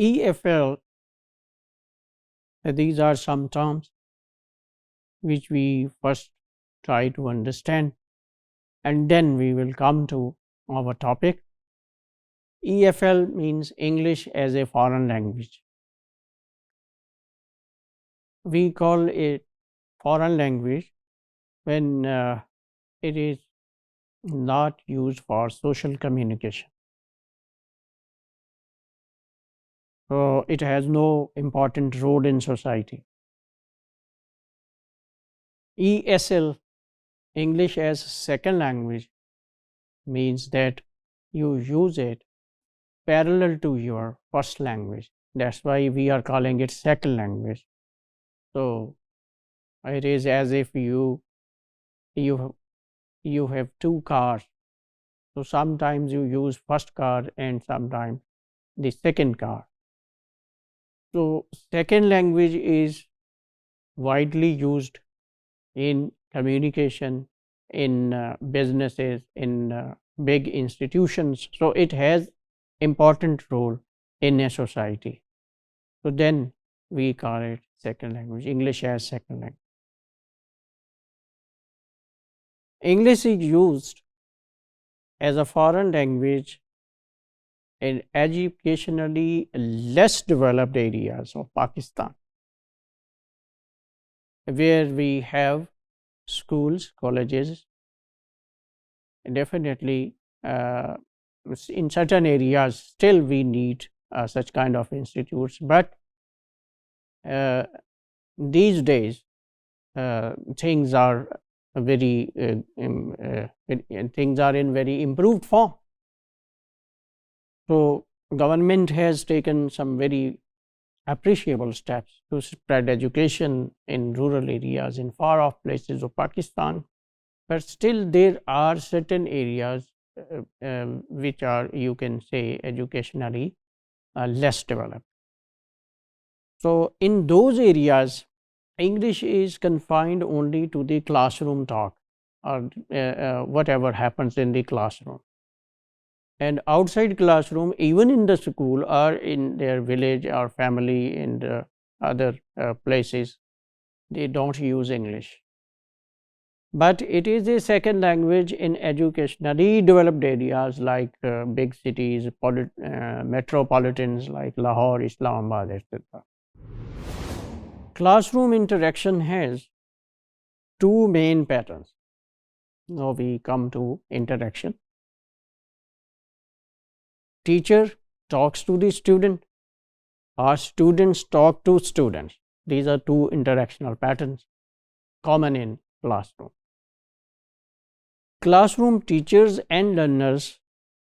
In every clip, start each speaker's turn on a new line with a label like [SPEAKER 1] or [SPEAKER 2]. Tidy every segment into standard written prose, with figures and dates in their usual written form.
[SPEAKER 1] EFL, these are some terms which we first try to understand, and then we will come to our topic. EFL means English as a foreign language. We call it foreign language when it is not used for social communication. So it has no important role in society. ESL, English as second language, means that you use it parallel to your first language. That's why we are calling it second language. So it is as if you have two cars. So sometimes you use first car and sometimes the second car. So second language is widely used in communication, in businesses, in big institutions. So it has important role in a society. So then we call it second language, English as second language. English is used as a foreign language in educationally less developed areas of Pakistan, where we have schools, colleges. Definitely in certain areas still we need such kind of institutes, but these days things are things are in very improved form. So government has taken some very appreciable steps to spread education in rural areas, in far off places of Pakistan, but still there are certain areas which are, you can say, educationally less developed. So in those areas, English is confined only to the classroom talk or whatever happens in the classroom. And outside classroom, even in the school or in their village or family and other places, they don't use English. But it is a second language in educationally developed areas like big cities, metropolitans like Lahore, Islamabad, etc. Classroom interaction has two main patterns. Now we come to interaction. Teacher talks to the student or students talk to students. These are two interactional patterns common in classroom. Classroom teachers and learners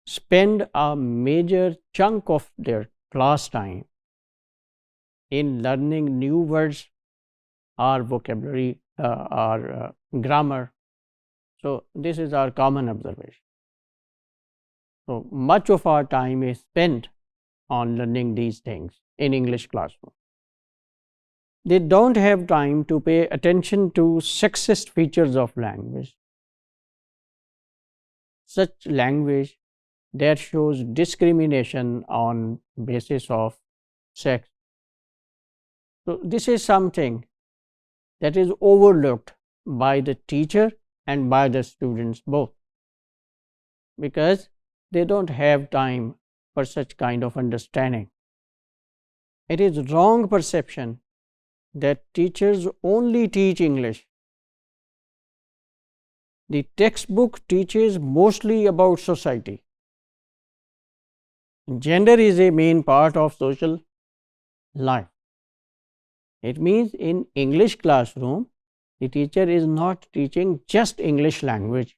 [SPEAKER 1] spend a major chunk of their class time in learning new words or vocabulary or grammar. So this is our common observation. So much of our time is spent on learning these things in English classroom. They don't have time to pay attention to sexist features of language. Such language that shows discrimination on basis of sex. So this is something that is overlooked by the teacher and by the students both, because they don't have time for such kind of understanding. It is wrong perception that teachers only teach English. The textbook teaches mostly about society. Gender is a main part of social life. It means in English classroom, the teacher is not teaching just English language.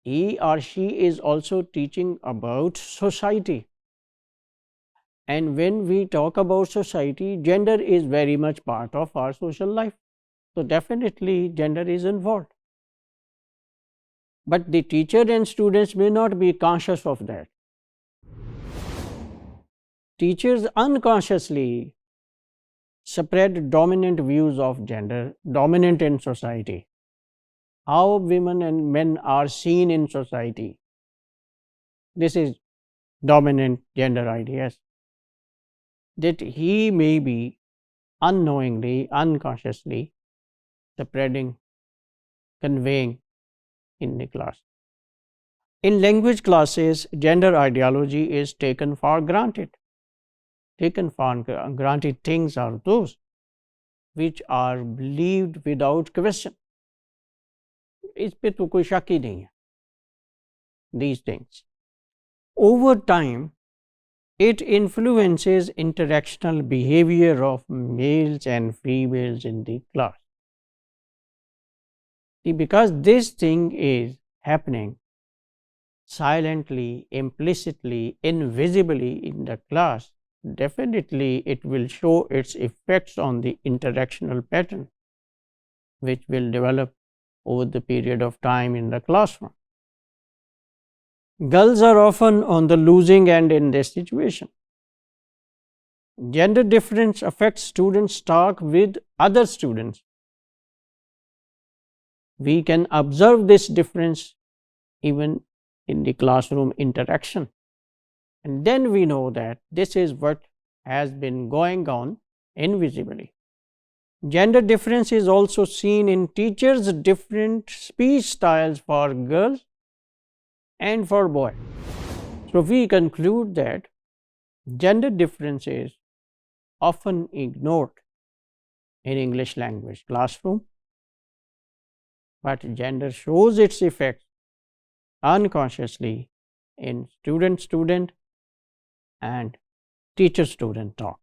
[SPEAKER 1] He or she is also teaching about society. And when we talk about society, gender is very much part of our social life. So definitely gender is involved. But the teacher and students may not be conscious of that. Teachers unconsciously spread dominant views of gender, dominant in society. How women and men are seen in society. This is dominant gender ideas. that he may be unknowingly, unconsciously spreading, conveying in the class. In language classes, gender ideology is taken for granted. Taken for granted things are those which are believed without question. इस पे तो कोई शक ही नहीं है. These things. Over time, it influences interactional behavior of males and females in the class. See, because this thing is happening silently, implicitly, invisibly in the class, definitely it will show its effects on the interactional pattern, which will develop over the period of time in the classroom. Girls are often on the losing end in this situation. Gender difference affects students' talk with other students. We can observe this difference even in the classroom interaction. And then we know that this is what has been going on invisibly. Gender difference is also seen in teachers' different speech styles for girls and for boys. So we conclude that gender difference is often ignored in English language classroom, but gender shows its effects unconsciously in student-student and teacher-student talk.